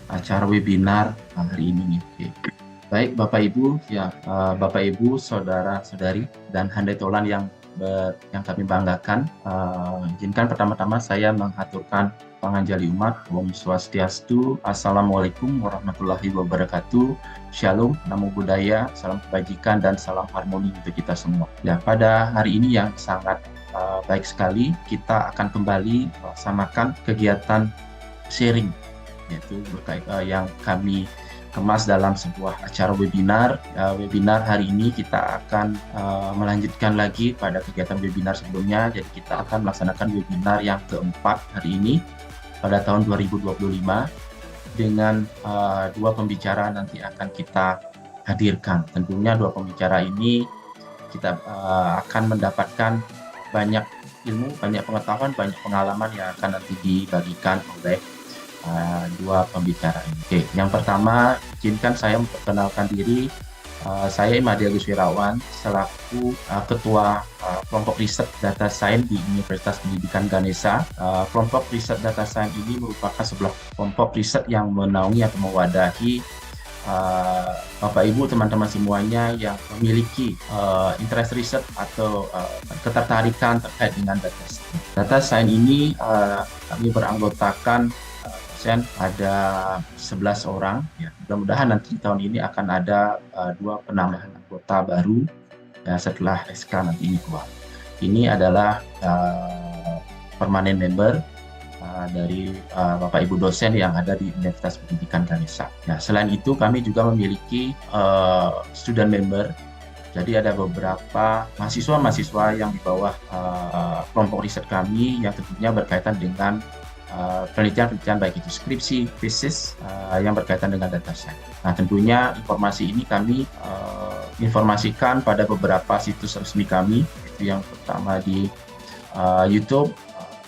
acara webinar hari ini. Oke. Baik Bapak Ibu, ya Bapak Ibu, saudara-saudari dan handai tolan yang kami banggakan, izinkan pertama-tama saya mengaturkan panganjali umat. Om Swastiastu, Assalamualaikum warahmatullahi wabarakatuh. Shalom, Namo Buddhaya, salam kebajikan dan salam harmoni untuk kita semua. Ya, pada hari ini yang sangat baik sekali, kita akan kembali melaksanakan kegiatan sharing, yaitu yang kami kemas dalam sebuah acara webinar. Webinar hari ini kita akan melanjutkan lagi pada kegiatan webinar sebelumnya. Jadi kita akan melaksanakan webinar yang keempat hari ini pada tahun 2025 dengan dua pembicara nanti akan kita hadirkan. Tentunya dua pembicara ini kita akan mendapatkan banyak ilmu, banyak pengetahuan, banyak pengalaman yang akan nanti dibagikan oleh dua pembicara ini. Oke, yang pertama, izinkan saya memperkenalkan diri. Saya Imadi Agus Wirawan, selaku Ketua Kelompok Riset Data Science di Universitas Pendidikan Ganesha. Kelompok Riset Data Science ini merupakan sebuah kelompok riset yang menaungi atau mewadahi Bapak Ibu, teman-teman semuanya yang memiliki interest riset atau ketertarikan terkait dengan data science. Data science ini kami beranggotakan ada 11 orang. Ya, mudah-mudahan nanti tahun ini akan ada dua penambahan anggota baru ya, setelah SK nanti ini keluar. Ini adalah permanent member dari Bapak Ibu dosen yang ada di Universitas Pendidikan Ganesha. Ya, selain itu kami juga memiliki student member. Jadi ada beberapa mahasiswa-mahasiswa yang di bawah kelompok riset kami yang tentunya berkaitan dengan penelitian-penelitian baik itu skripsi, thesis yang berkaitan dengan data science. Nah, tentunya informasi ini kami informasikan pada beberapa situs resmi kami, itu yang pertama di YouTube,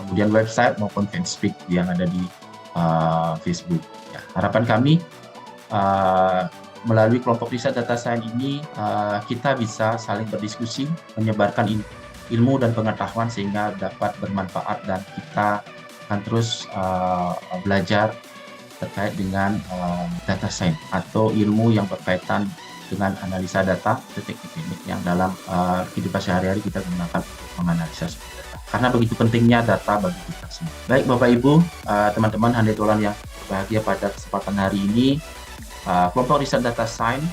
kemudian website maupun fanspeak yang ada di Facebook. Ya, harapan kami melalui kelompok riset data science ini kita bisa saling berdiskusi, menyebarkan ilmu dan pengetahuan sehingga dapat bermanfaat dan kita akan terus belajar terkait dengan data science atau ilmu yang berkaitan dengan analisa data, teknik-teknik yang dalam kehidupan sehari-hari kita gunakan untuk menganalisa data. Karena begitu pentingnya data bagi kita semua. Baik Bapak Ibu, teman-teman handai tolan yang berbahagia pada kesempatan hari ini, kelompok riset data science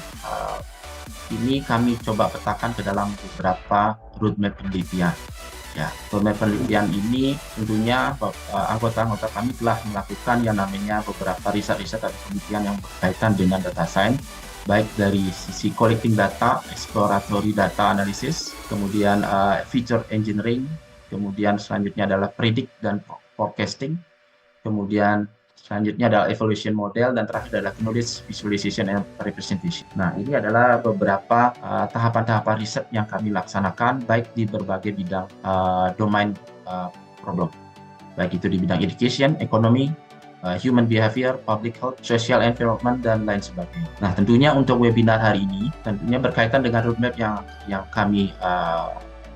ini kami coba petakan ke dalam beberapa roadmap penelitian. Ya, roadmap penelitian ini tentunya anggota-anggota kami telah melakukan yang namanya beberapa riset-riset atau penelitian yang berkaitan dengan data science, baik dari sisi collecting data, exploratory data analysis, kemudian feature engineering, kemudian selanjutnya adalah predict dan forecasting, kemudian selanjutnya adalah evaluation model, dan terakhir adalah knowledge visualization and representation. Nah, ini adalah beberapa tahapan-tahapan riset yang kami laksanakan baik di berbagai bidang domain problem. Baik itu di bidang education, ekonomi, human behavior, public health, social environment, dan lain sebagainya. Nah, tentunya untuk webinar hari ini tentunya berkaitan dengan roadmap yang kami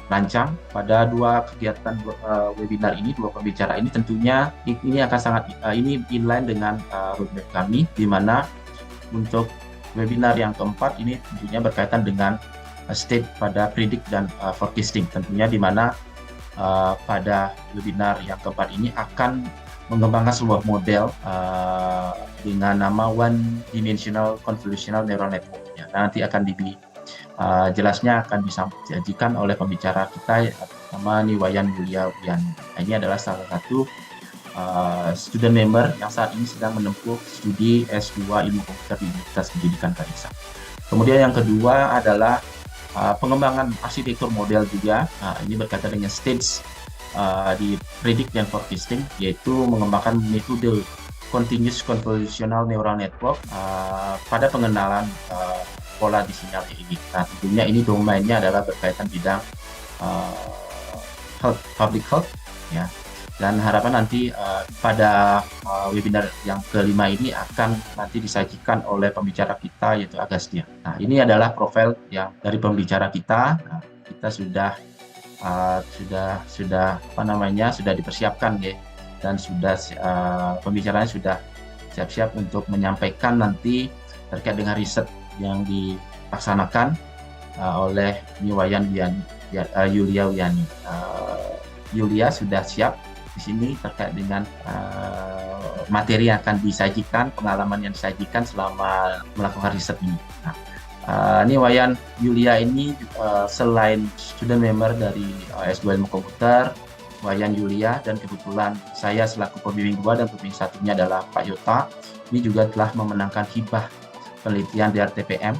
rancang pada dua kegiatan webinar ini, dua pembicara ini tentunya ini akan sangat ini inline dengan roadmap kami, di mana untuk webinar yang keempat ini tentunya berkaitan dengan state pada predict dan forecasting, tentunya di mana pada webinar yang keempat ini akan mengembangkan sebuah model dengan nama One Dimensional Convolutional Neural Network. Ya, nanti akan jelasnya akan disajikan oleh pembicara kita nama Niwayan Yulia Wian. Ini adalah salah satu student member yang saat ini sedang menempuh studi S2 Ilmu Komputer di Universitas Pendidikan Ganesha. Kemudian yang kedua adalah pengembangan arsitektur model juga. Ini berkaitan dengan stage di predict dan forecasting, yaitu mengembangkan metode continuous convolutional neural network pada pengenalan pola di sinyal EEG. Nah, tentunya ini domainnya adalah berkaitan bidang health, public health, ya. Dan harapan nanti pada webinar yang kelima ini akan nanti disajikan oleh pembicara kita, yaitu Agastya. Nah, ini adalah profil yang dari pembicara kita. Nah, kita sudah sudah dipersiapkan, ya, dan sudah pembicaranya sudah siap-siap untuk menyampaikan nanti terkait dengan riset yang dilaksanakan oleh Niwayan Yulia Wiyani. Yulia sudah siap di sini terkait dengan materi yang akan disajikan, pengalaman yang disajikan selama melakukan riset ini. Nah, Niwayan Yulia ini selain student member dari S2 Ilmu Komputer, Wayan Yulia, dan kebetulan saya selaku pembimbing 2 dan pembimbing satunya adalah Pak Yota, ini juga telah memenangkan hibah penelitian di RTPM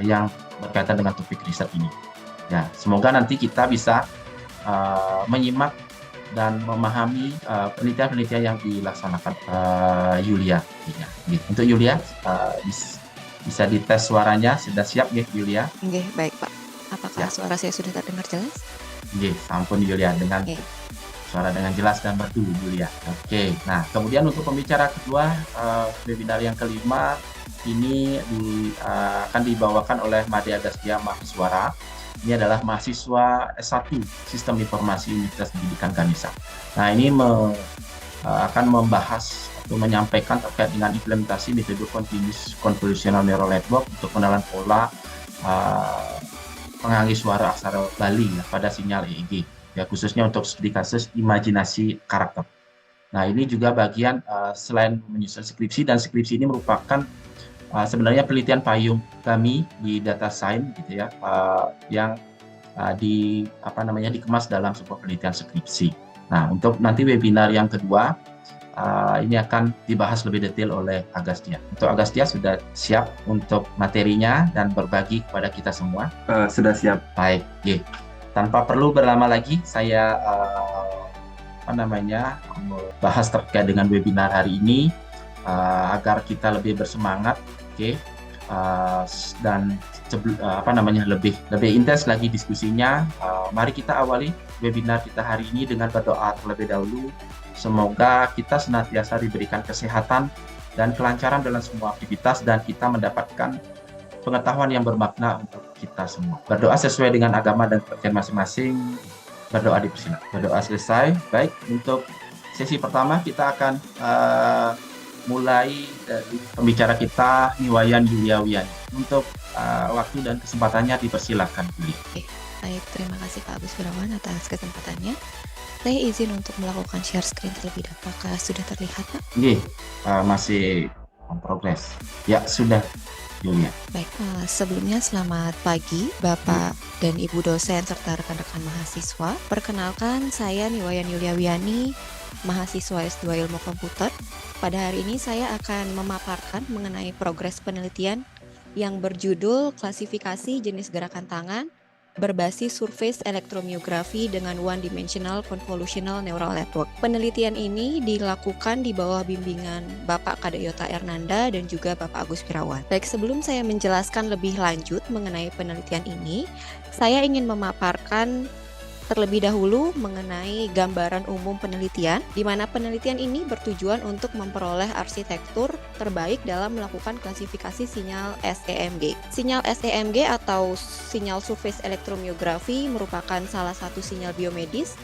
yang berkaitan dengan topik riset ini. Ya, semoga nanti kita bisa menyimak dan memahami penelitian-penelitian yang dilaksanakan Yulia. Ya, gitu. Untuk Yulia, bisa dites suaranya, sudah siap ya Yulia? Oke, baik Pak. Apakah suara saya sudah terdengar jelas? Oke, sampun Yulia, dengan suara dengan jelas dan merdu Yulia. Oke, nah kemudian untuk pembicara kedua, webinar yang kelima ini akan dibawakan oleh Made Agastya Mahaswara. Ini adalah mahasiswa S1 Sistem Informasi Universitas Pendidikan Ganesha. Nah, ini akan membahas atau menyampaikan terkait dengan implementasi metode Continuous Convolutional Neural Network untuk pengenalan pola penganggih suara aksara Bali ya, pada sinyal EEG, ya, khususnya untuk studi kasus imajinasi karakter. Nah, ini juga bagian selain menyusun skripsi, dan skripsi ini merupakan sebenarnya penelitian payung kami di data science gitu ya, yang dikemas dalam sebuah penelitian skripsi. Nah, untuk nanti webinar yang kedua ini akan dibahas lebih detail oleh Agastya. Untuk Agastya sudah siap untuk materinya dan berbagi kepada kita semua? Sudah siap. Baik, tanpa perlu berlama lagi, saya bahas terkait dengan webinar hari ini agar kita lebih bersemangat, dan lebih intens lagi diskusinya. Mari kita awali webinar kita hari ini dengan berdoa terlebih dahulu. Semoga kita senantiasa diberikan kesehatan dan kelancaran dalam semua aktivitas, dan kita mendapatkan pengetahuan yang bermakna untuk kita semua. Berdoa sesuai dengan agama dan kepercayaan masing-masing. Berdoa dipersilakan. Berdoa selesai. Baik, untuk sesi pertama kita akan mulai dari pembicara kita, Niwayan Yulia Wiyani. Untuk waktu dan kesempatannya dipersilakan. Baik, terima kasih Pak Agus Wirawan atas kesempatannya. Saya izin untuk melakukan share screen terlebih dahulu. Apakah sudah terlihat, Pak? Masih progres. Ya, sudah, Yulia. Baik, sebelumnya selamat pagi Bapak dan Ibu dosen serta rekan-rekan mahasiswa. Perkenalkan, saya Niwayan Yulia Wiyani, mahasiswa S2 Ilmu Komputer. Pada hari ini saya akan memaparkan mengenai progres penelitian yang berjudul klasifikasi jenis gerakan tangan berbasis surface elektromiografi dengan one-dimensional convolutional neural network. Penelitian ini dilakukan di bawah bimbingan Bapak Kadayota Ernanda dan juga Bapak Agus Wirawan. Baik, sebelum saya menjelaskan lebih lanjut mengenai penelitian ini, saya ingin memaparkan terlebih dahulu mengenai gambaran umum penelitian, di mana penelitian ini bertujuan untuk memperoleh arsitektur terbaik dalam melakukan klasifikasi sinyal SEMG. Sinyal SEMG atau sinyal surface elektromiografi merupakan salah satu sinyal biomedis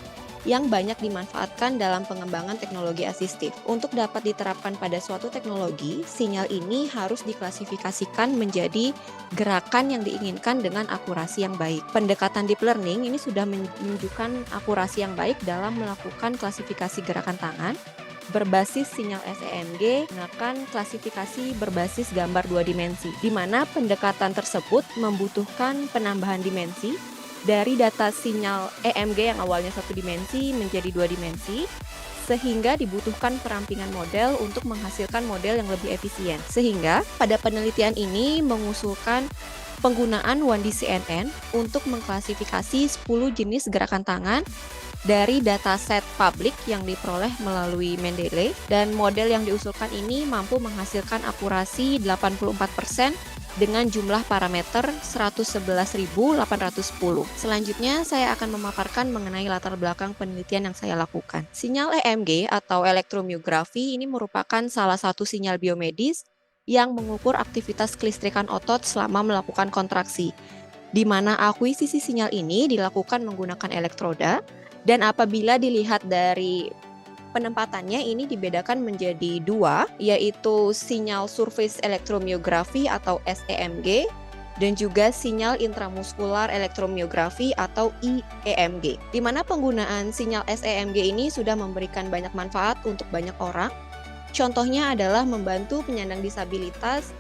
yang banyak dimanfaatkan dalam pengembangan teknologi asistif. Untuk dapat diterapkan pada suatu teknologi, sinyal ini harus diklasifikasikan menjadi gerakan yang diinginkan dengan akurasi yang baik. Pendekatan deep learning ini sudah menunjukkan akurasi yang baik dalam melakukan klasifikasi gerakan tangan berbasis sinyal SEMG menggunakan klasifikasi berbasis gambar 2 dimensi, di mana pendekatan tersebut membutuhkan penambahan dimensi dari data sinyal EMG yang awalnya 1 dimensi menjadi 2 dimensi, sehingga dibutuhkan perampingan model untuk menghasilkan model yang lebih efisien. Sehingga pada penelitian ini mengusulkan penggunaan 1D-CNN untuk mengklasifikasi 10 jenis gerakan tangan dari dataset publik yang diperoleh melalui Mendeley, dan model yang diusulkan ini mampu menghasilkan akurasi 84% dengan jumlah parameter 111.810. Selanjutnya saya akan memaparkan mengenai latar belakang penelitian yang saya lakukan. Sinyal EMG atau elektromiografi ini merupakan salah satu sinyal biomedis yang mengukur aktivitas kelistrikan otot selama melakukan kontraksi, di mana akuisisi sinyal ini dilakukan menggunakan elektroda, dan apabila dilihat dari Penempatannya ini dibedakan menjadi dua, yaitu sinyal surface elektromiografi atau SEMG dan juga sinyal intramuskular elektromiografi atau IEMG. Di mana penggunaan sinyal SEMG ini sudah memberikan banyak manfaat untuk banyak orang. Contohnya adalah membantu penyandang disabilitas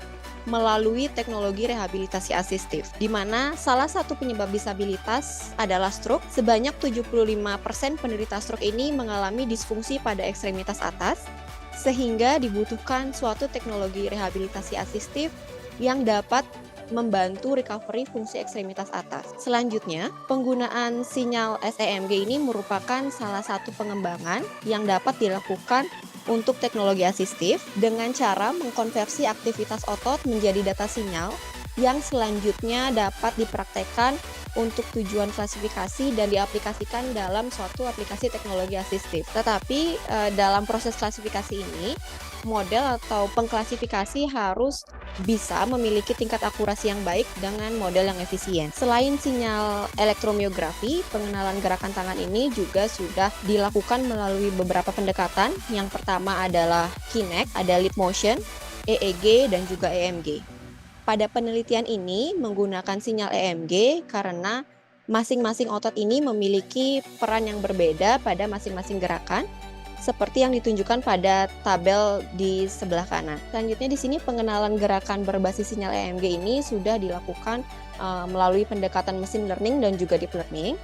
melalui teknologi rehabilitasi asistif, di mana salah satu penyebab disabilitas adalah stroke. Sebanyak 75% penderita stroke ini mengalami disfungsi pada ekstremitas atas, sehingga dibutuhkan suatu teknologi rehabilitasi asistif yang dapat membantu recovery fungsi ekstremitas atas. Selanjutnya, penggunaan sinyal SEMG ini merupakan salah satu pengembangan yang dapat dilakukan untuk teknologi asistif dengan cara mengkonversi aktivitas otot menjadi data sinyal yang selanjutnya dapat dipraktekkan untuk tujuan klasifikasi dan diaplikasikan dalam suatu aplikasi teknologi asistif. Tetapi dalam proses klasifikasi ini, model atau pengklasifikasi harus bisa memiliki tingkat akurasi yang baik dengan model yang efisien. Selain sinyal elektromiografi, pengenalan gerakan tangan ini juga sudah dilakukan melalui beberapa pendekatan. Yang pertama adalah Kinect, ada lip motion, EEG, dan juga EMG. Pada penelitian ini menggunakan sinyal EMG karena masing-masing otot ini memiliki peran yang berbeda pada masing-masing gerakan, seperti yang ditunjukkan pada tabel di sebelah kanan. Selanjutnya di sini pengenalan gerakan berbasis sinyal EMG ini sudah dilakukan melalui pendekatan machine learning dan juga deep learning.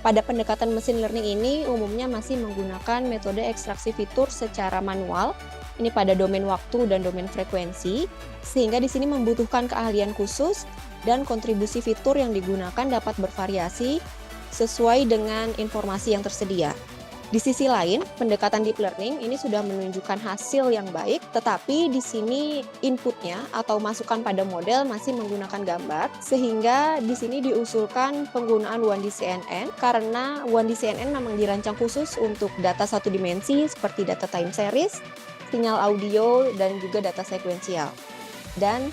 Pada pendekatan machine learning ini umumnya masih menggunakan metode ekstraksi fitur secara manual. Ini pada domain waktu dan domain frekuensi, sehingga di sini membutuhkan keahlian khusus dan kontribusi fitur yang digunakan dapat bervariasi sesuai dengan informasi yang tersedia. Di sisi lain, pendekatan deep learning ini sudah menunjukkan hasil yang baik, tetapi di sini inputnya atau masukan pada model masih menggunakan gambar, sehingga di sini diusulkan penggunaan 1D CNN karena 1D CNN memang dirancang khusus untuk data satu dimensi seperti data time series, sinyal audio, dan juga data sekuensial. Dan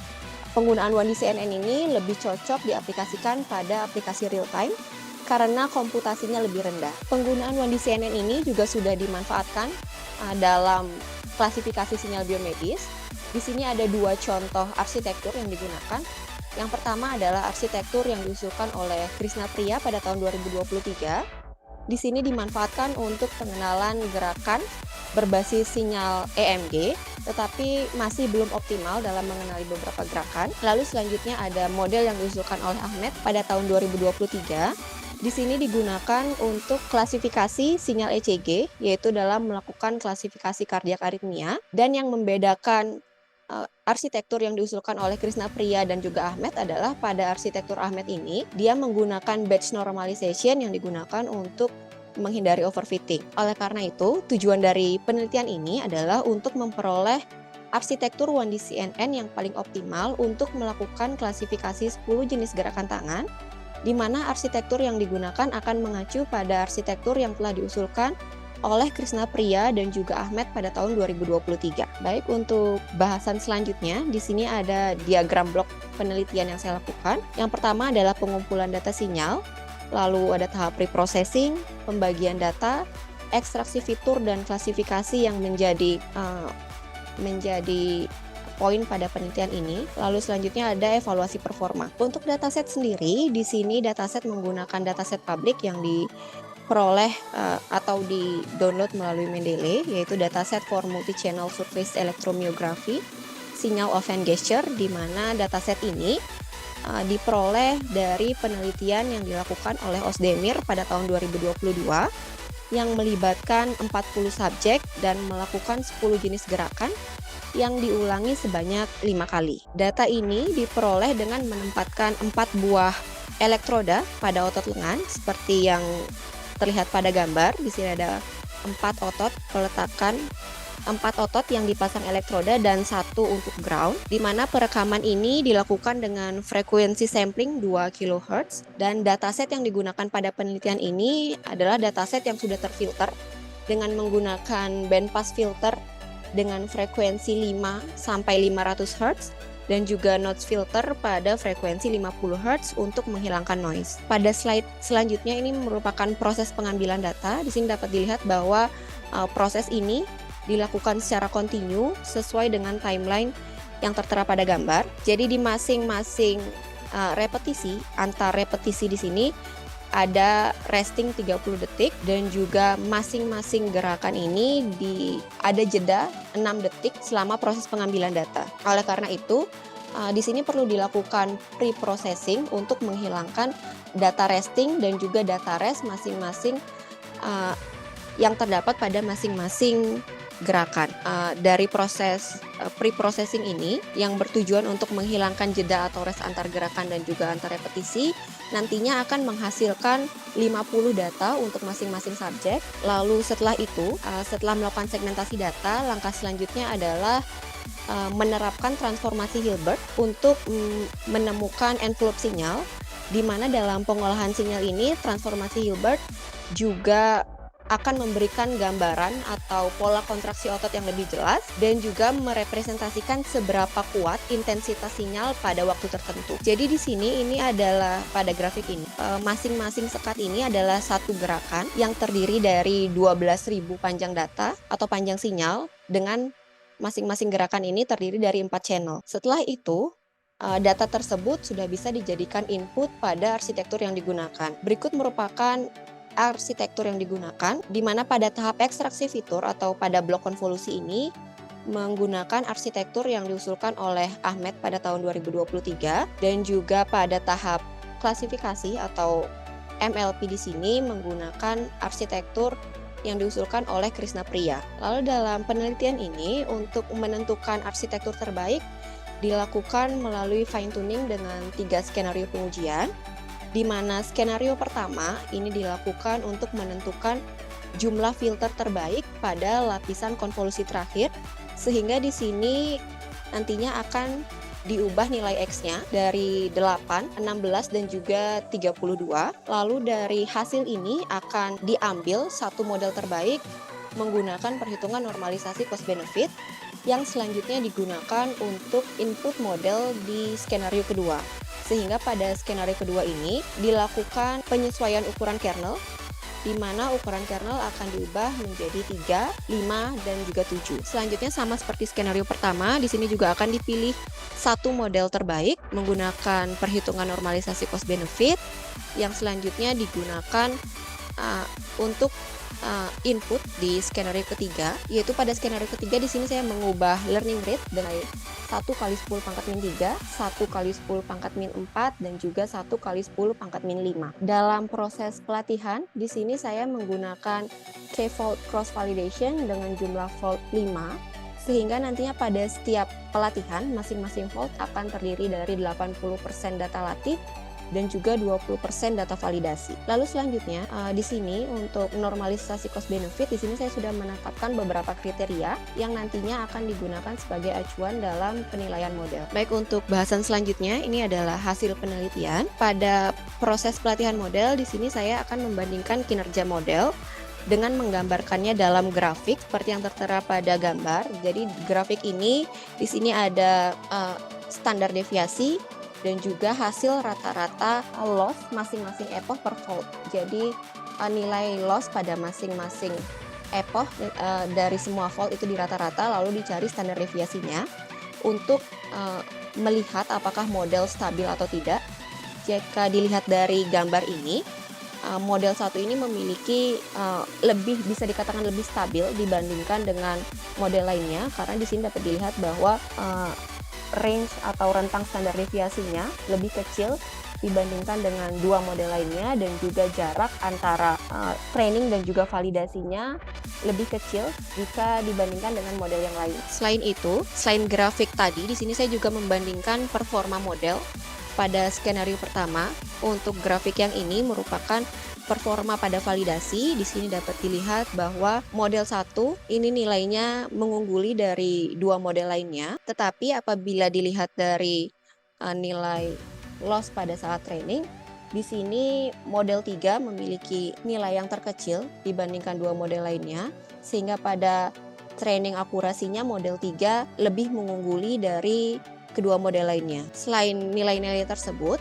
penggunaan 1D CNN ini lebih cocok diaplikasikan pada aplikasi real time karena komputasinya lebih rendah. Penggunaan 1D CNN ini juga sudah dimanfaatkan dalam klasifikasi sinyal biomedis. Di sini ada dua contoh arsitektur yang digunakan. Yang pertama adalah arsitektur yang diusulkan oleh Krishna Priya pada tahun 2023. Di sini dimanfaatkan untuk pengenalan gerakan berbasis sinyal EMG, tetapi masih belum optimal dalam mengenali beberapa gerakan. Lalu selanjutnya ada model yang diusulkan oleh Ahmed pada tahun 2023. Di sini digunakan untuk klasifikasi sinyal ECG, yaitu dalam melakukan klasifikasi kardiak aritmia. Dan yang membedakan arsitektur yang diusulkan oleh Krishna Priya dan juga Ahmed adalah pada arsitektur Ahmed ini, dia menggunakan batch normalization yang digunakan untuk menghindari overfitting. Oleh karena itu, tujuan dari penelitian ini adalah untuk memperoleh arsitektur 1D CNN yang paling optimal untuk melakukan klasifikasi 10 jenis gerakan tangan, di mana arsitektur yang digunakan akan mengacu pada arsitektur yang telah diusulkan oleh Krishna Priya dan juga Ahmed pada tahun 2023. Baik, untuk bahasan selanjutnya, di sini ada diagram blok penelitian yang saya lakukan. Yang pertama adalah pengumpulan data sinyal, lalu ada tahap preprocessing, pembagian data, ekstraksi fitur dan klasifikasi yang menjadi poin pada penelitian ini. Lalu selanjutnya ada evaluasi performa. Untuk dataset sendiri, di sini dataset menggunakan dataset publik yang diperoleh atau di-download melalui Mendeley, yaitu dataset for multi-channel surface electromyography, signal of hand gesture, di mana dataset ini diperoleh dari penelitian yang dilakukan oleh Özdemir pada tahun 2022 yang melibatkan 40 subjek dan melakukan 10 jenis gerakan yang diulangi sebanyak 5 kali. Data ini diperoleh dengan menempatkan 4 buah elektroda pada otot lengan seperti yang terlihat pada gambar. Di sini ada 4 otot peletakan 4 otot yang dipasang elektroda dan 1 untuk ground, di mana perekaman ini dilakukan dengan frekuensi sampling 2 kHz dan dataset yang digunakan pada penelitian ini adalah dataset yang sudah terfilter dengan menggunakan bandpass filter dengan frekuensi 5 sampai 500 Hz dan juga notch filter pada frekuensi 50 Hz untuk menghilangkan noise. Pada slide selanjutnya ini merupakan proses pengambilan data. Di sini dapat dilihat bahwa Proses ini dilakukan secara kontinu sesuai dengan timeline yang tertera pada gambar. Jadi di masing-masing repetisi, antar repetisi di sini ada resting 30 detik dan juga masing-masing gerakan ini ada jeda 6 detik selama proses pengambilan data. Oleh karena itu, di sini perlu dilakukan pre-processing untuk menghilangkan data resting dan juga data rest masing-masing yang terdapat pada masing-masing gerakan. Dari proses pre-processing ini yang bertujuan untuk menghilangkan jeda atau rest antar gerakan dan juga antar repetisi, nantinya akan menghasilkan 50 data untuk masing-masing subjek. Lalu setelah itu, setelah melakukan segmentasi data, langkah selanjutnya adalah menerapkan transformasi Hilbert untuk menemukan envelope sinyal, di mana dalam pengolahan sinyal ini transformasi Hilbert juga akan memberikan gambaran atau pola kontraksi otot yang lebih jelas dan juga merepresentasikan seberapa kuat intensitas sinyal pada waktu tertentu. Jadi di sini ini adalah pada grafik ini masing-masing sekat ini adalah satu gerakan yang terdiri dari 12.000 panjang data atau panjang sinyal dengan masing-masing gerakan ini terdiri dari 4 channel. Setelah itu data tersebut sudah bisa dijadikan input pada arsitektur yang digunakan. Berikut merupakan arsitektur yang digunakan, di mana pada tahap ekstraksi fitur atau pada blok konvolusi ini menggunakan arsitektur yang diusulkan oleh Ahmed pada tahun 2023 dan juga pada tahap klasifikasi atau MLP di sini menggunakan arsitektur yang diusulkan oleh Krishna Priya. Lalu dalam penelitian ini untuk menentukan arsitektur terbaik dilakukan melalui fine tuning dengan 3 skenario pengujian, di mana skenario pertama ini dilakukan untuk menentukan jumlah filter terbaik pada lapisan konvolusi terakhir, sehingga di sini nantinya akan diubah nilai X-nya dari 8, 16, dan juga 32. Lalu dari hasil ini akan diambil satu model terbaik menggunakan perhitungan normalisasi cost benefit yang selanjutnya digunakan untuk input model di skenario kedua. Sehingga pada skenario kedua ini dilakukan penyesuaian ukuran kernel, di mana ukuran kernel akan diubah menjadi 3, 5, dan juga 7. Selanjutnya sama seperti skenario pertama, di sini juga akan dipilih satu model terbaik menggunakan perhitungan normalisasi cost benefit yang selanjutnya digunakan untuk input di skenario ketiga, yaitu pada skenario ketiga di sini saya mengubah learning rate dari 1 kali 10 pangkat min 3, 1 kali 10 pangkat min 4, dan juga 1 kali 10 pangkat min 5. Dalam proses pelatihan, di sini saya menggunakan K-fold cross validation dengan jumlah fold 5, sehingga nantinya pada setiap pelatihan masing-masing fold akan terdiri dari 80% data latih dan juga 20% data validasi. Lalu selanjutnya di sini untuk normalisasi cost benefit, di sini saya sudah menetapkan beberapa kriteria yang nantinya akan digunakan sebagai acuan dalam penilaian model. Baik, untuk bahasan selanjutnya ini adalah hasil penelitian. Pada proses pelatihan model, di sini saya akan membandingkan kinerja model dengan menggambarkannya dalam grafik seperti yang tertera pada gambar. Jadi grafik ini di sini ada standar deviasi dan juga hasil rata-rata loss masing-masing epoch per fold. Jadi nilai loss pada masing-masing epoch dari semua fold itu di rata-rata, lalu dicari standar deviasinya untuk melihat apakah model stabil atau tidak. Jika dilihat dari gambar ini, model satu ini memiliki lebih, bisa dikatakan lebih stabil dibandingkan dengan model lainnya, karena di sini dapat dilihat bahwa range atau rentang standar deviasinya lebih kecil dibandingkan dengan dua model lainnya, dan juga jarak antara training dan juga validasinya lebih kecil jika dibandingkan dengan model yang lain. Selain itu, selain grafik tadi, di sini saya juga membandingkan performa model pada skenario pertama. Untuk grafik yang ini merupakan performa pada validasi. Di sini dapat dilihat bahwa model 1 ini nilainya mengungguli dari dua model lainnya. Tetapi apabila dilihat dari nilai loss pada saat training, di sini model 3 memiliki nilai yang terkecil dibandingkan dua model lainnya, sehingga pada training akurasinya model 3 lebih mengungguli dari kedua model lainnya. Selain nilai-nilai tersebut,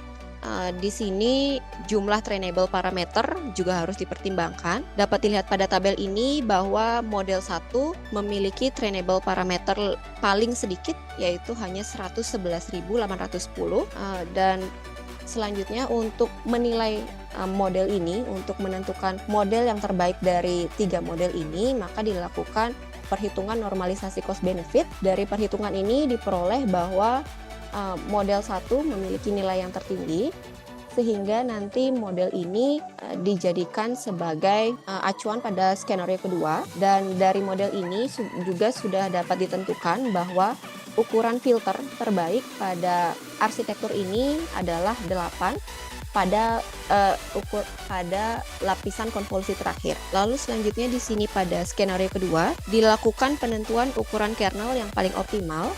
di sini jumlah trainable parameter juga harus dipertimbangkan. Dapat dilihat pada tabel ini bahwa model 1 memiliki trainable parameter paling sedikit, yaitu hanya 111.810, dan selanjutnya untuk menilai model ini, untuk menentukan model yang terbaik dari 3 model ini, maka dilakukan perhitungan normalisasi cost benefit. Dari perhitungan ini diperoleh bahwa model 1 memiliki nilai yang tertinggi, sehingga nanti model ini dijadikan sebagai acuan pada skenario kedua. Dan dari model ini juga sudah dapat ditentukan bahwa ukuran filter terbaik pada arsitektur ini adalah 8 pada lapisan konvolusi terakhir. Lalu selanjutnya di sini pada skenario kedua dilakukan penentuan ukuran kernel yang paling optimal,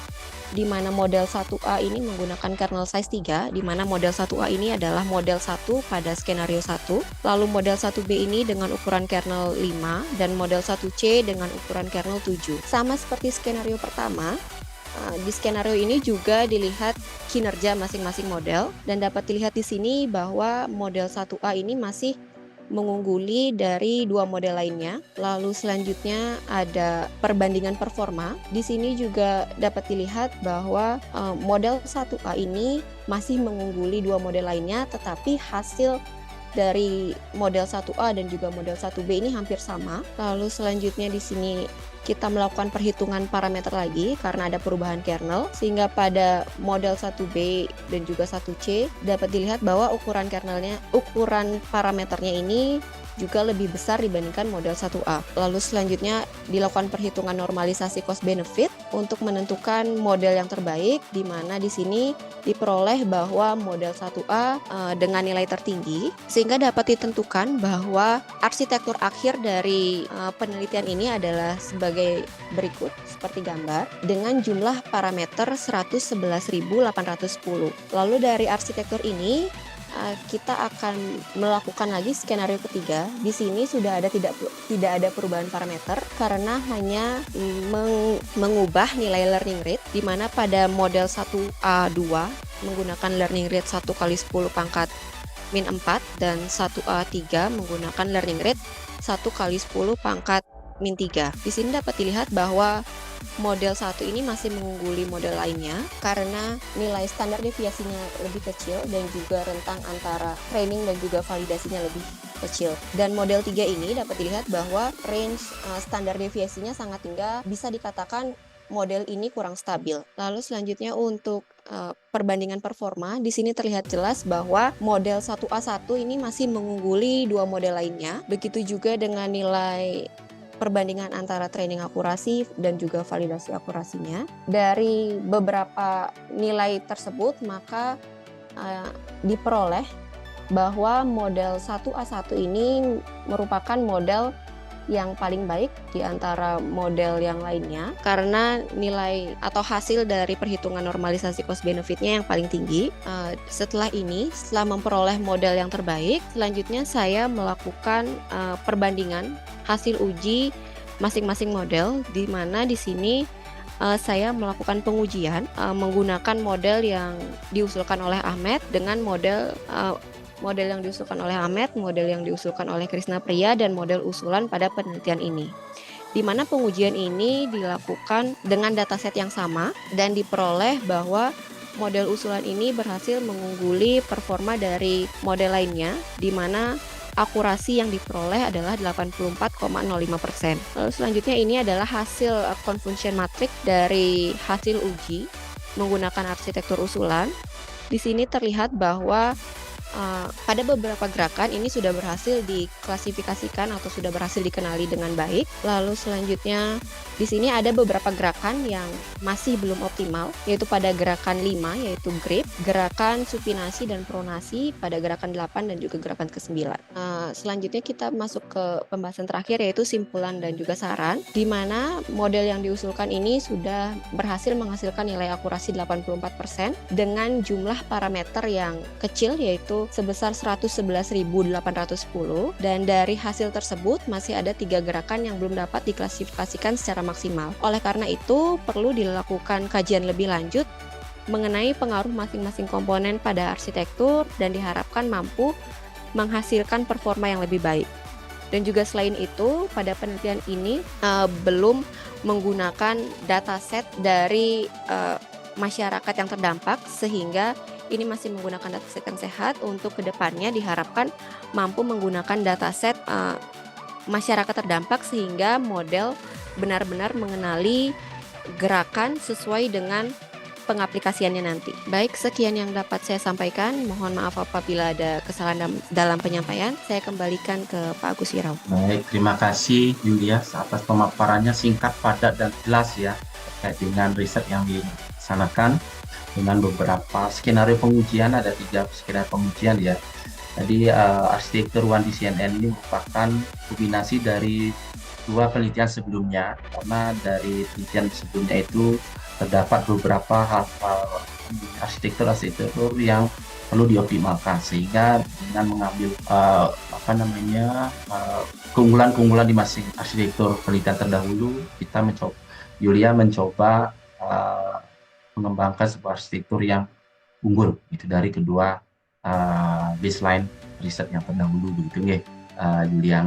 di mana model 1A ini menggunakan kernel size 3, di mana model 1A ini adalah model 1 pada skenario 1, lalu model 1B ini dengan ukuran kernel 5, dan model 1C dengan ukuran kernel 7. Sama seperti skenario pertama, di skenario ini juga dilihat kinerja masing-masing model, dan dapat dilihat di sini bahwa model 1A ini masih mengungguli dari 2 model lainnya. Lalu selanjutnya ada perbandingan performa. Di sini juga dapat dilihat bahwa model 1A ini masih mengungguli 2 model lainnya, tetapi hasil dari model 1A dan juga model 1B ini hampir sama. Lalu selanjutnya di sini kita melakukan perhitungan parameter lagi karena ada perubahan kernel, sehingga pada model 1B dan juga 1C dapat dilihat bahwa ukuran parameternya ini juga lebih besar dibandingkan model 1A. Lalu selanjutnya dilakukan perhitungan normalisasi cost benefit untuk menentukan model yang terbaik, di mana di sini diperoleh bahwa model 1A dengan nilai tertinggi, sehingga dapat ditentukan bahwa arsitektur akhir dari penelitian ini adalah sebagai berikut, seperti gambar, dengan jumlah parameter 111.810. Lalu dari arsitektur ini kita akan melakukan lagi skenario ketiga. Di sini sudah ada tidak ada perubahan parameter karena hanya mengubah nilai learning rate, di mana pada model 1A2 menggunakan learning rate 1 kali 10 pangkat min 4, dan 1A3 menggunakan learning rate 1 kali 10 pangkat min 3. Di sini dapat dilihat bahwa model 1 ini masih mengungguli model lainnya karena nilai standar deviasinya lebih kecil dan juga rentang antara training dan juga validasinya lebih kecil. Dan model 3 ini dapat dilihat bahwa range standar deviasinya sangat tinggal, bisa dikatakan model ini kurang stabil. Lalu selanjutnya untuk perbandingan performa, di sini terlihat jelas bahwa model 1A1 ini masih mengungguli 2 model lainnya. Begitu juga dengan nilai perbandingan antara training akurasi dan juga validasi akurasinya. Dari beberapa nilai tersebut maka diperoleh bahwa model 1A1 ini merupakan model yang paling baik di antara model yang lainnya karena nilai atau hasil dari perhitungan normalisasi cost benefitnya yang paling tinggi. Setelah memperoleh model yang terbaik, selanjutnya saya melakukan perbandingan hasil uji masing-masing model, di mana di sini saya melakukan pengujian menggunakan model yang diusulkan oleh Ahmed dengan model yang diusulkan oleh Ahmed, model yang diusulkan oleh Krishna Priya, dan model usulan pada penelitian ini. Di mana pengujian ini dilakukan dengan dataset yang sama dan diperoleh bahwa model usulan ini berhasil mengungguli performa dari model lainnya, di mana akurasi yang diperoleh adalah 84,05%. Lalu selanjutnya ini adalah hasil confusion matrix dari hasil uji menggunakan arsitektur usulan. Di sini terlihat bahwa pada beberapa gerakan ini sudah berhasil diklasifikasikan atau sudah berhasil dikenali dengan baik. Lalu selanjutnya di sini ada beberapa gerakan yang masih belum optimal, yaitu pada gerakan 5 yaitu grip, gerakan supinasi dan pronasi pada gerakan 8 dan juga gerakan ke-9. Selanjutnya kita masuk ke pembahasan terakhir yaitu simpulan dan juga saran, di mana model yang diusulkan ini sudah berhasil menghasilkan nilai akurasi 84% dengan jumlah parameter yang kecil yaitu sebesar 111.810, dan dari hasil tersebut masih ada 3 gerakan yang belum dapat diklasifikasikan secara maksimal. Oleh karena itu perlu dilakukan kajian lebih lanjut mengenai pengaruh masing-masing komponen pada arsitektur dan diharapkan mampu menghasilkan performa yang lebih baik. Dan juga selain itu, pada penelitian ini belum menggunakan dataset dari masyarakat yang terdampak, sehingga ini masih menggunakan dataset yang sehat. Untuk kedepannya diharapkan mampu menggunakan dataset masyarakat terdampak sehingga model benar-benar mengenali gerakan sesuai dengan pengaplikasiannya nanti. Baik, sekian yang dapat saya sampaikan. Mohon maaf apabila ada kesalahan dalam penyampaian. Saya kembalikan ke Pak Agus Wirau. Baik, terima kasih Yulia atas pemaparannya singkat, padat, dan jelas ya terkait dengan riset yang dilaksanakan dengan beberapa skenario pengujian. Ada 3 skenario pengujian ya. Jadi arsitektur One di CNN ini merupakan kombinasi dari 2 penelitian sebelumnya, karena dari penelitian sebelumnya itu terdapat beberapa hal-hal arsitektur yang perlu dioptimalkan, sehingga dengan mengambil keunggulan-keunggulan di masing arsitektur penelitian terdahulu, Yulia mencoba mengembangkan sebuah arsitektur yang unggul itu dari kedua baseline riset yang terdahulu begitu Yulia.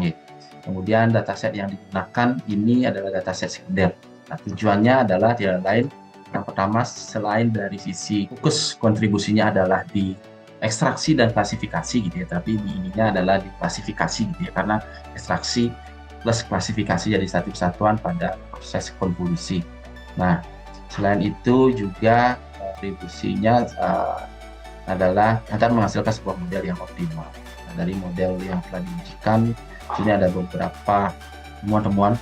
Kemudian dataset yang digunakan ini adalah dataset sekunder. Nah, tujuannya adalah tidak lain, yang pertama selain dari sisi fokus kontribusinya adalah di ekstraksi dan klasifikasi gitu ya, tapi di ininya adalah di klasifikasi gitu ya, karena ekstraksi plus klasifikasi jadi satu kesatuan pada proses konvolusi. Nah, selain itu juga kontribusinya adalah akan menghasilkan sebuah model yang optimal. Nah, dari model yang telah diujikan, sini ada beberapa temuan-temuan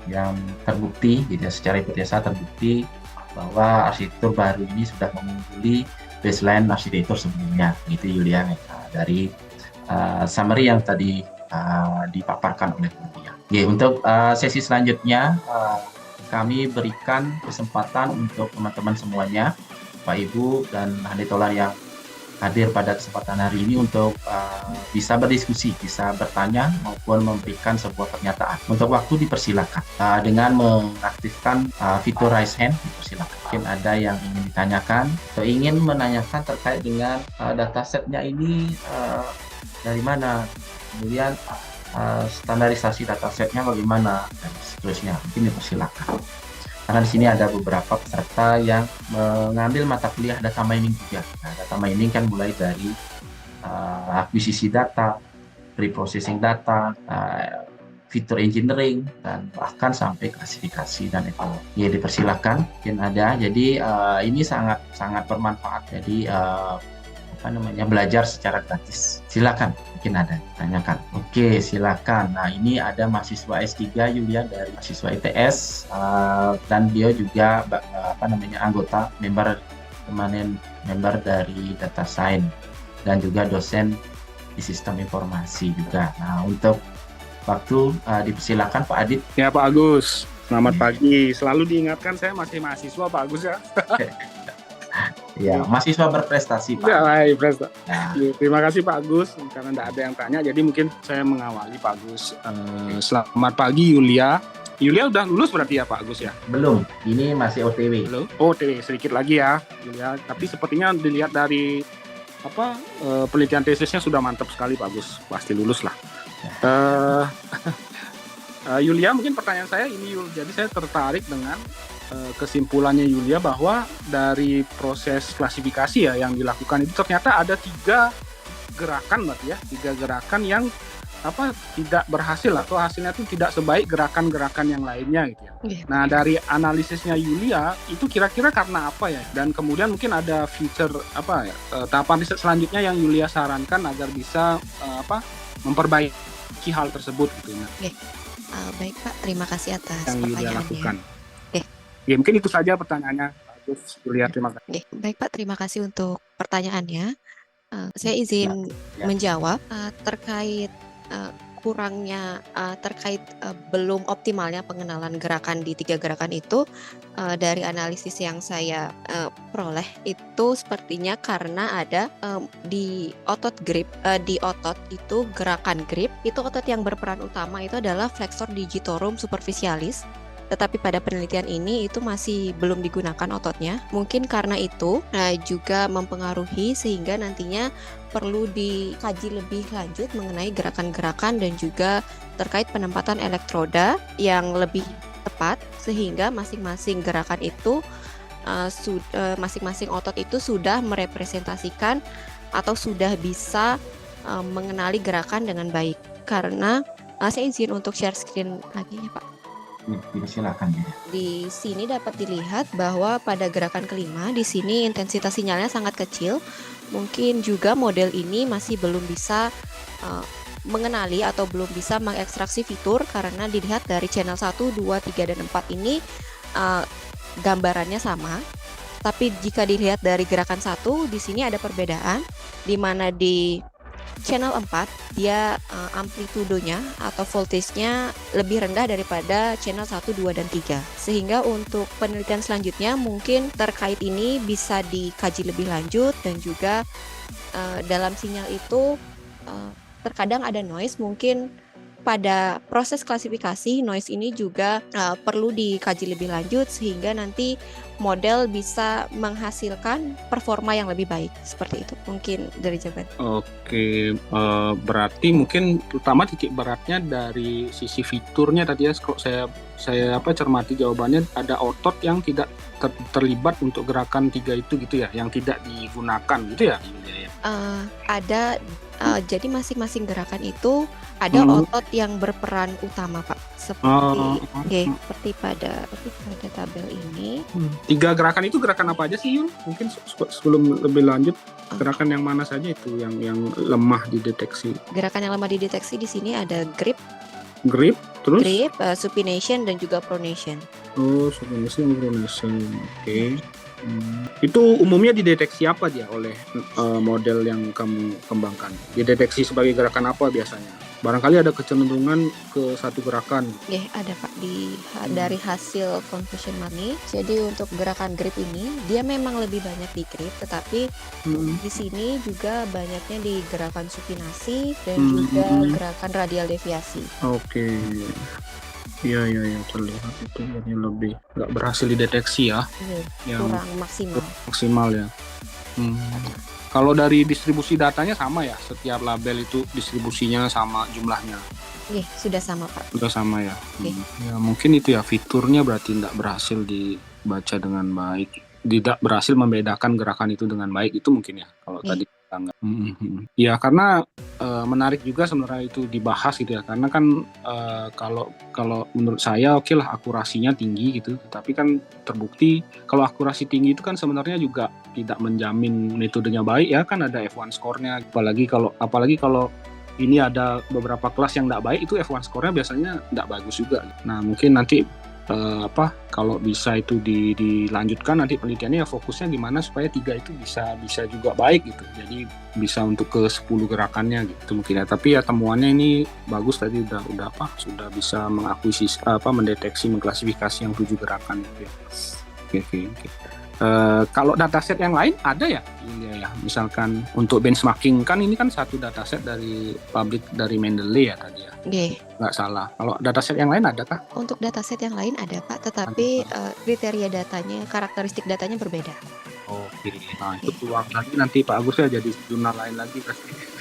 yang terbukti gitu ya, secara hipotesa terbukti bahwa arsitektur baru ini sudah mengungguli baseline arsitektur sebelumnya gitu Yulia. Dari summary yang tadi dipaparkan oleh Yulia. Untuk sesi selanjutnya kami berikan kesempatan untuk teman-teman semuanya, Pak Ibu dan Handetolan yang hadir pada kesempatan hari ini untuk bisa berdiskusi, bisa bertanya maupun memberikan sebuah pernyataan. Untuk waktu dipersilakan dengan mengaktifkan fitur raise hand, dipersilakan. Mungkin ada yang ingin ditanyakan atau ingin menanyakan terkait dengan datasetnya ini dari mana, kemudian standarisasi datasetnya bagaimana dan seterusnya. Mungkin dipersilakan. Karena di sini ada beberapa peserta yang mengambil mata kuliah data mining juga. Nah, data mining kan mulai dari akuisisi data, pre-processing data, feature engineering, dan bahkan sampai klasifikasi dan evaluasi. Ya, dipersilakan, mungkin ada. Jadi ini sangat bermanfaat. Jadi belajar secara gratis. Silakan, mungkin ada tanyakan. Oke, silakan. Nah, ini ada mahasiswa S3 Yulia dari mahasiswa ITS dan dia juga anggota permanen member dari Data Science dan juga dosen di sistem informasi juga. Nah, untuk waktu dipersilakan Pak Adit. Ya, Pak Agus. Selamat pagi. Selalu diingatkan saya masih mahasiswa Pak Agus ya. Ya, mahasiswa berprestasi Pak. Ya, baik, prestasi. Ya. Terima kasih Pak Agus, karena tidak ada yang tanya, jadi mungkin saya mengawali Pak Agus. Selamat pagi Yulia. Yulia udah lulus berarti ya Pak Agus ya? Belum, ini masih OTW. Belum? OTW, sedikit lagi ya Yulia. Tapi sepertinya dilihat dari penelitian tesisnya sudah mantap sekali Pak Agus, pasti lulus lah. Yulia, mungkin pertanyaan saya ini Yul, jadi saya tertarik dengan kesimpulannya Yulia bahwa dari proses klasifikasi ya yang dilakukan itu ternyata ada 3 gerakan berarti ya, 3 gerakan yang tidak berhasil atau hasilnya itu tidak sebaik gerakan-gerakan yang lainnya gitu ya. Nah, dari analisisnya Yulia itu kira-kira karena apa ya? Dan kemudian mungkin ada future tahapan riset selanjutnya yang Yulia sarankan agar bisa memperbaiki hal tersebut gitu ya. Baik Pak, terima kasih atas yang Yulia pertanyaannya. lakukan. Ya, mungkin itu saja pertanyaannya. Bagus, Yulia, terima kasih. Baik Pak, terima kasih untuk pertanyaannya. Saya izin menjawab terkait belum optimalnya pengenalan gerakan di 3 gerakan itu. Dari analisis yang saya peroleh itu sepertinya karena ada di otot grip, di otot itu gerakan grip itu otot yang berperan utama itu adalah flexor digitorum superficialis Tetapi pada penelitian ini itu masih belum digunakan ototnya. Mungkin karena itu juga mempengaruhi sehingga nantinya perlu dikaji lebih lanjut mengenai gerakan-gerakan dan juga terkait penempatan elektroda yang lebih tepat sehingga masing-masing gerakan itu masing-masing otot itu sudah merepresentasikan atau sudah bisa mengenali gerakan dengan baik. Karena saya izin untuk share screen lagi ya Pak. Silakan ya. Di sini dapat dilihat bahwa pada gerakan kelima di sini intensitas sinyalnya sangat kecil. Mungkin juga model ini masih belum bisa mengenali atau belum bisa mengekstraksi fitur karena dilihat dari channel 1, 2, 3, dan 4 ini gambarannya sama. Tapi jika dilihat dari gerakan 1 di sini ada perbedaan di mana di channel 4 dia amplitudonya atau voltage-nya lebih rendah daripada channel 1, 2, dan 3. Sehingga untuk penelitian selanjutnya mungkin terkait ini bisa dikaji lebih lanjut dan juga dalam sinyal itu terkadang ada noise. Mungkin pada proses klasifikasi noise ini juga perlu dikaji lebih lanjut sehingga nanti model bisa menghasilkan performa yang lebih baik. Seperti itu mungkin dari jawaban. Oke, berarti mungkin terutama titik beratnya dari sisi fiturnya tadi ya. Kalau saya cermati jawabannya ada otot yang tidak terlibat untuk gerakan 3 itu gitu ya, yang tidak digunakan gitu ya. Ada jadi masing-masing gerakan itu ada otot yang berperan utama Pak, seperti pada tabel ini. 3 gerakan itu gerakan apa aja sih Yul? Mungkin sebelum lebih lanjut, gerakan yang mana saja itu yang lemah dideteksi? Gerakan yang lemah dideteksi di sini ada grip, terus supination dan juga pronation. Oh, supination, pronation. Oke. Itu umumnya dideteksi apa dia oleh model yang kamu kembangkan? Dideteksi sebagai gerakan apa biasanya? Barangkali ada kecenderungan ke satu gerakan. Ada Pak dari hasil confusion money. Jadi untuk gerakan grip ini dia memang lebih banyak di grip, tetapi di sini juga banyaknya di gerakan supinasi dan juga gerakan radial deviasi. Oke. Iya, terlihat itu yang lebih nggak berhasil dideteksi ya. Yang kurang maksimal ya. Kalau dari distribusi datanya sama ya, setiap label itu distribusinya sama jumlahnya. Sudah sama Pak. Sudah sama ya. Ya mungkin itu ya fiturnya berarti tidak berhasil dibaca dengan baik, tidak berhasil membedakan gerakan itu dengan baik, itu mungkin ya kalau tadi kita nggak. Ya karena menarik juga sebenarnya itu dibahas gitu ya, karena kan kalau menurut saya oke lah akurasinya tinggi gitu, tapi kan terbukti kalau akurasi tinggi itu kan sebenarnya juga tidak menjamin metodenya baik ya, kan ada F1 score-nya, apalagi kalau ini ada beberapa kelas yang tidak baik, itu F1 score-nya biasanya tidak bagus juga. Nah mungkin nanti kalau bisa itu dilanjutkan nanti penelitiannya ya fokusnya gimana supaya 3 itu bisa juga baik gitu, jadi bisa untuk ke 10 gerakannya gitu mungkin ya. Tapi ya temuannya ini bagus tadi sudah bisa mengakuisisi mendeteksi, mengklasifikasi yang 7 gerakan gitu ya. Oke. Kalau dataset yang lain ada ya? Iya ya. Misalkan untuk benchmarking kan ini kan satu dataset dari publik dari Mendeley ya tadi ya. Nggak salah. Kalau dataset yang lain adakah? Untuk dataset yang lain ada Pak, tetapi kriteria datanya, karakteristik datanya berbeda. Oke. Nah itu keluar lagi nanti Pak Agus ya jadi jurnal lain lagi pasti.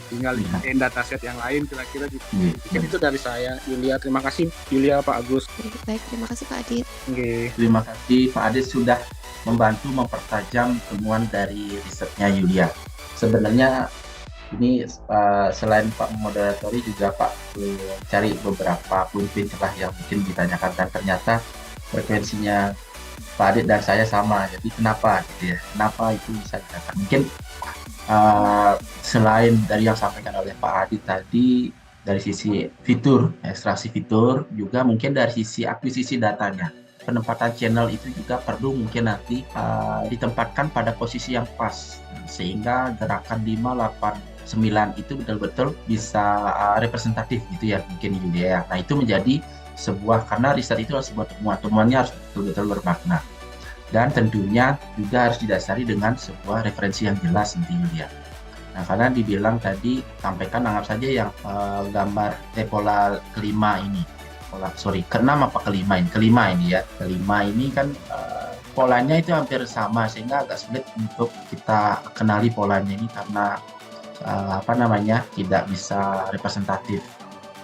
Tinggal lihat dataset yang lain kira-kira gitu. Itu dari saya, Yulia. Terima kasih Yulia, Pak Agus. Baik, terima kasih Pak Adit. Terima kasih Pak Adit sudah membantu mempertajam temuan dari risetnya Yulia. Sebenarnya ini selain Pak moderatori juga Pak cari beberapa poin-poin celah yang mungkin ditanyakan dan ternyata frekuensinya Pak Adit dan saya sama. Jadi kenapa gitu ya? Kenapa itu bisa dikatakan? Mungkin selain dari yang disampaikan oleh Pak Adit tadi dari sisi fitur, ekstraksi fitur, juga mungkin dari sisi akuisisi datanya. Penempatan channel itu juga perlu mungkin nanti ditempatkan pada posisi yang pas sehingga gerakan 5, 8, 9 itu betul-betul bisa representatif gitu ya mungkin ya. Nah itu menjadi sebuah, karena riset itu adalah sebuah temuannya harus betul-betul bermakna dan tentunya juga harus didasari dengan sebuah referensi yang jelas nanti ya. Nah karena dibilang tadi sampaikan anggap saja yang gambar pola kelima ini keenam apa kelima ini ya. Kelima ini kan polanya itu hampir sama sehingga agak sulit untuk kita kenali polanya ini karena tidak bisa representatif.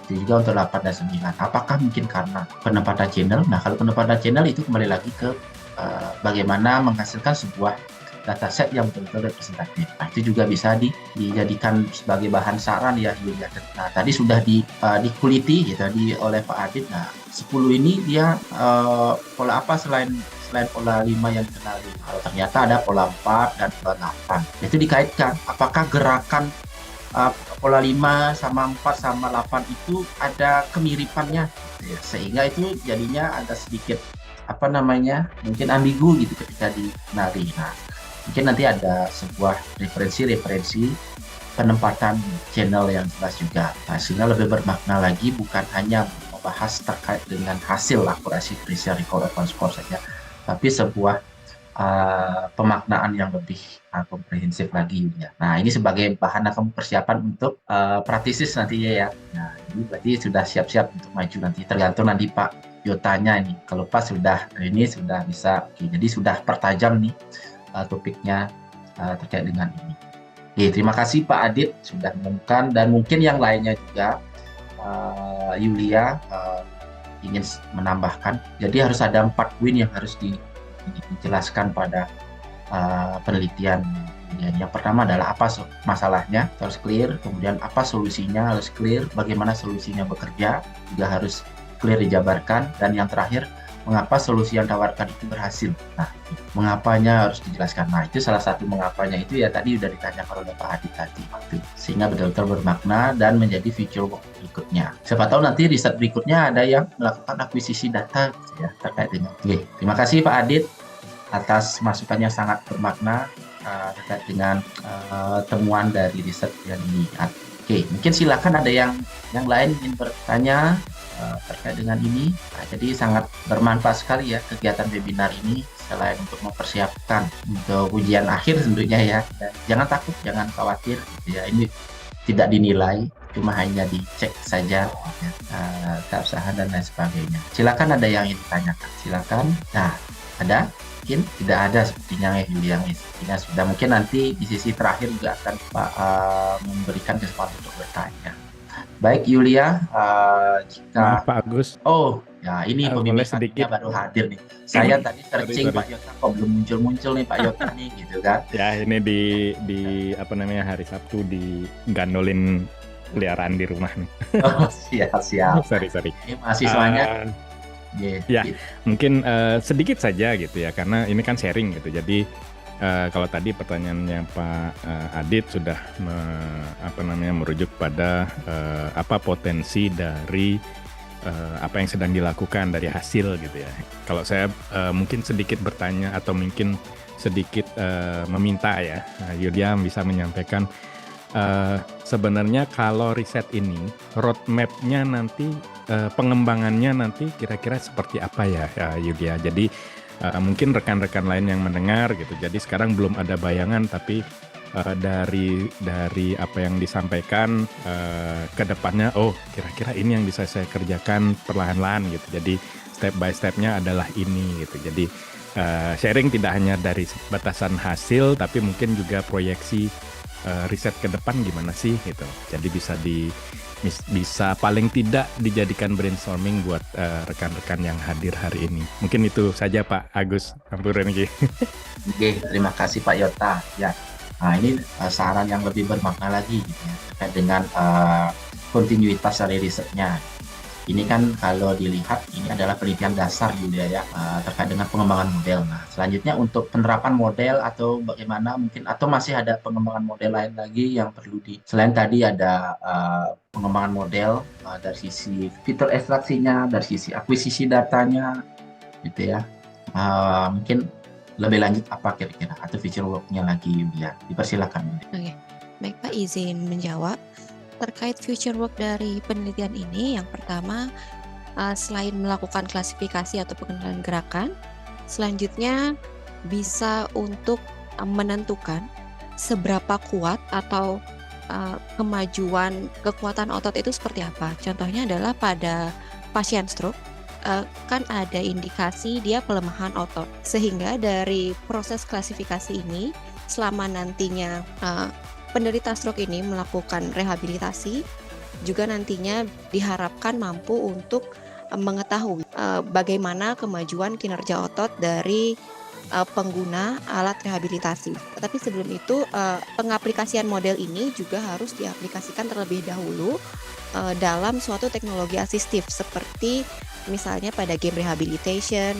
Itu juga untuk 8 dan 9. Apakah mungkin karena penempatan channel? Nah, kalau penempatan channel itu kembali lagi ke bagaimana menghasilkan sebuah dataset yang betul-betul representatif. Nah, itu juga bisa dijadikan sebagai bahan saran ya, Yulia. Nah, tadi sudah dikuliti gitu oleh Pak Adit. Nah, 10 ini dia pola apa selain pola 5 yang dikenali? Kalau ternyata ada pola 4 dan pola 8. Itu dikaitkan apakah gerakan pola 5 sama 4 sama 8 itu ada kemiripannya gitu ya. Sehingga itu jadinya ada sedikit mungkin ambigu gitu ketika dikenali. Nah, mungkin nanti ada sebuah referensi penempatan channel yang jelas juga. Nah, sehingga lebih bermakna lagi bukan hanya membahas terkait dengan hasil akurasi Critical Recall Advanced Score saja, tapi sebuah pemaknaan yang lebih komprehensif lagi ya. Nah, ini sebagai bahan kamu persiapan untuk praktisis nantinya ya. Nah, ini berarti sudah siap-siap untuk maju nanti, tergantung nanti Pak Yotanya ini. Kalau pas sudah bisa, oke, jadi sudah pertajam nih topiknya terkait dengan ini. Oke, terima kasih Pak Adit sudah menemukan, dan mungkin yang lainnya juga Yulia ingin menambahkan. Jadi harus ada 4 poin yang harus dijelaskan pada penelitian. Yang pertama adalah apa masalahnya, harus clear. Kemudian apa solusinya, harus clear. Bagaimana solusinya bekerja juga harus clear dijabarkan. Dan yang terakhir, mengapa solusi yang ditawarkan itu berhasil. Nah, mengapanya harus dijelaskan. Nah, itu salah satu mengapanya itu ya tadi sudah ditanyakan oleh Pak Adit tadi. Sehingga betul-betul bermakna dan menjadi future work berikutnya. Siapa tahu nanti riset berikutnya ada yang melakukan akuisisi data ya, terkait dengan. Oke, terima kasih Pak Adit atas masukannya, sangat bermakna terkait dengan temuan dari riset yang ini. Oke, mungkin silakan ada yang lain ingin bertanya terkait dengan ini. Nah, jadi sangat bermanfaat sekali ya kegiatan webinar ini, selain untuk mempersiapkan untuk ujian akhir tentunya ya. Dan jangan takut, jangan khawatir gitu ya. Ini tidak dinilai, cuma hanya dicek saja ya, keabsahan dan lain sebagainya. Silakan ada yang ingin ditanyakan, silakan. Nah, ada? Mungkin tidak ada sepertinya ya, yang sepertinya sudah. Mungkin nanti di sisi terakhir juga akan Pak memberikan kesempatan untuk bertanya. Baik Yulia, jika Maaf Pak Agus. Oh ya, ini pembimbing sedikit baru hadir nih. Saya tadi searching Pak Yota kok belum muncul nih Pak Yota nih gitu kan. Ya, ini di hari Sabtu digandolin peliharaan di rumah nih. Oh, siap. Sorry. Ini mahasiswanya. Ya, mungkin sedikit saja gitu ya, karena ini kan sharing gitu. Jadi kalau tadi pertanyaannya Pak Adit sudah merujuk pada apa potensi dari apa yang sedang dilakukan dari hasil gitu ya. Kalau saya mungkin sedikit bertanya atau mungkin sedikit meminta ya, Yulia bisa menyampaikan sebenarnya kalau riset ini roadmap-nya nanti pengembangannya nanti kira-kira seperti apa ya Yulia. Jadi mungkin rekan-rekan lain yang mendengar gitu. Jadi sekarang belum ada bayangan, tapi dari apa yang disampaikan ke depannya, oh kira-kira ini yang bisa saya kerjakan perlahan-lahan gitu. Jadi step by step-nya adalah ini gitu. Jadi sharing tidak hanya dari batasan hasil, tapi mungkin juga proyeksi riset ke depan gimana sih gitu. Jadi bisa paling tidak dijadikan brainstorming buat rekan-rekan yang hadir hari ini. Mungkin itu saja Pak Agus. Ampun Renki. Oke, terima kasih Pak Yota. Ya, nah ini saran yang lebih bermakna lagi gitu ya, terkait dengan kontinuitas dari risetnya. Ini kan kalau dilihat ini adalah penelitian dasar Yulia ya, terkait dengan pengembangan model. Nah, selanjutnya untuk penerapan model atau bagaimana mungkin, atau masih ada pengembangan model lain lagi yang perlu selain tadi ada pengembangan model dari sisi fitur ekstraksinya, dari sisi akuisisi datanya gitu ya. Mungkin lebih lanjut apa kira-kira atau feature work-nya lagi Yulia. Dipersilakan. Oke. Baik Pak, izin menjawab. Terkait future work dari penelitian ini, yang pertama selain melakukan klasifikasi atau pengenalan gerakan, selanjutnya bisa untuk menentukan seberapa kuat atau kemajuan kekuatan otot itu seperti apa. Contohnya adalah pada pasien stroke, kan ada indikasi dia pelemahan otot. Sehingga dari proses klasifikasi ini, selama nantinya penderita stroke ini melakukan rehabilitasi, juga nantinya diharapkan mampu untuk mengetahui bagaimana kemajuan kinerja otot dari pengguna alat rehabilitasi. Tetapi sebelum itu, pengaplikasian model ini juga harus diaplikasikan terlebih dahulu dalam suatu teknologi asistif seperti misalnya pada game rehabilitation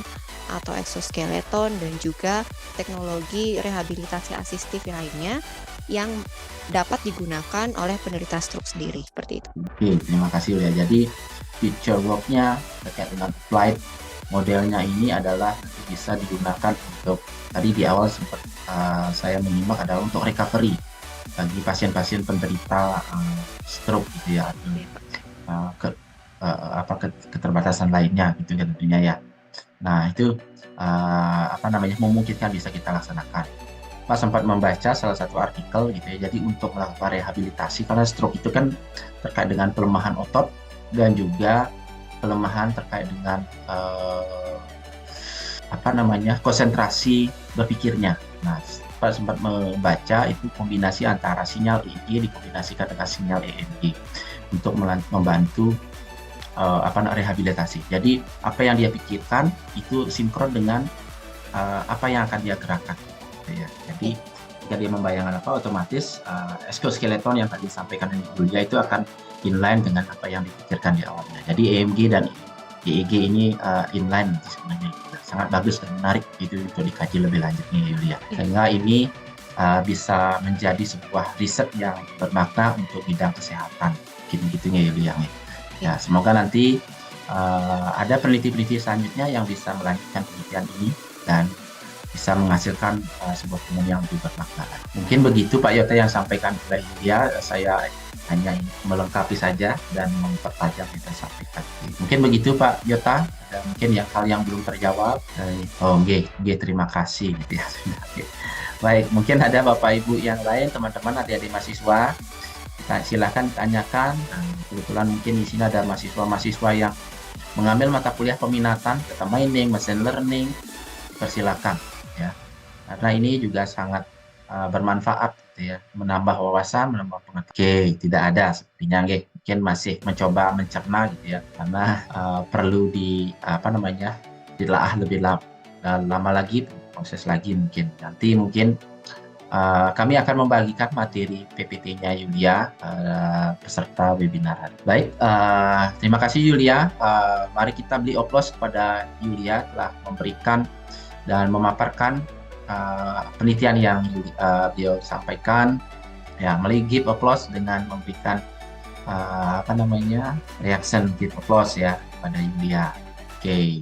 atau exoskeleton dan juga teknologi rehabilitasi asistif yang lainnya yang dapat digunakan oleh penderita stroke sendiri, seperti itu. Oke, terima kasih Yulia. Jadi future work-nya terkait dengan applied modelnya ini adalah bisa digunakan untuk, tadi di awal sempat saya menyimak, adalah untuk recovery bagi pasien-pasien penderita stroke gitu ya, atau keterbatasan lainnya gitu ya tentunya ya. Nah itu memungkinkan bisa kita laksanakan. Pak sempat membaca salah satu artikel gitu ya. Jadi untuk melakukan rehabilitasi, karena stroke itu kan terkait dengan pelemahan otot dan juga kelemahan terkait dengan konsentrasi berpikirnya. Nah, Pak sempat membaca itu kombinasi antara sinyal EEG dikombinasikan dengan sinyal EMG untuk membantu rehabilitasi. Jadi apa yang dia pikirkan itu sinkron dengan apa yang akan dia gerakkan. Ya. Jadi jika dia membayangkan otomatis exoskeleton yang tadi disampaikan Yulia itu akan inline dengan apa yang dipikirkan di awalnya. Jadi EMG dan EEG ini inline sebenarnya. Sangat bagus dan menarik itu untuk dikaji lebih lanjut nih Yulia. Sehingga ini bisa menjadi sebuah riset yang bermakna untuk bidang kesehatan. Gitu-gitunya Yulia. Ya, semoga nanti ada peneliti-peneliti selanjutnya yang bisa melanjutkan penelitian ini dan bisa menghasilkan sebuah temuan yang lebih bermakna. Mungkin begitu Pak Yota yang sampaikan oleh Yulia, saya hanya melengkapi saja dan mempertajam yang saya sampaikan. Mungkin begitu Pak Yota, ada mungkin hal yang belum terjawab. Terima kasih gitu ya. Baik, mungkin ada Bapak Ibu yang lain, teman-teman adik-adik mahasiswa, silakan tanyakan. Kebetulan mungkin di sini ada mahasiswa-mahasiswa yang mengambil mata kuliah peminatan data mining, machine learning, persilakan ya. Karena ini juga sangat bermanfaat gitu ya, menambah wawasan, menambah pengetahuan. Tidak ada sepertinya mungkin masih mencoba mencerna gitu ya, karena perlu ditelaah lebih lama lagi, proses lagi mungkin. Nanti mungkin kami akan membagikan materi PPT-nya Yulia peserta webinar. Baik, terima kasih Yulia. Mari kita beri aplaus kepada Yulia telah memberikan dan memaparkan penelitian yang beliau sampaikan. Ya, mari give applause dengan memberikan reaction give applause ya pada Yulia. Oke.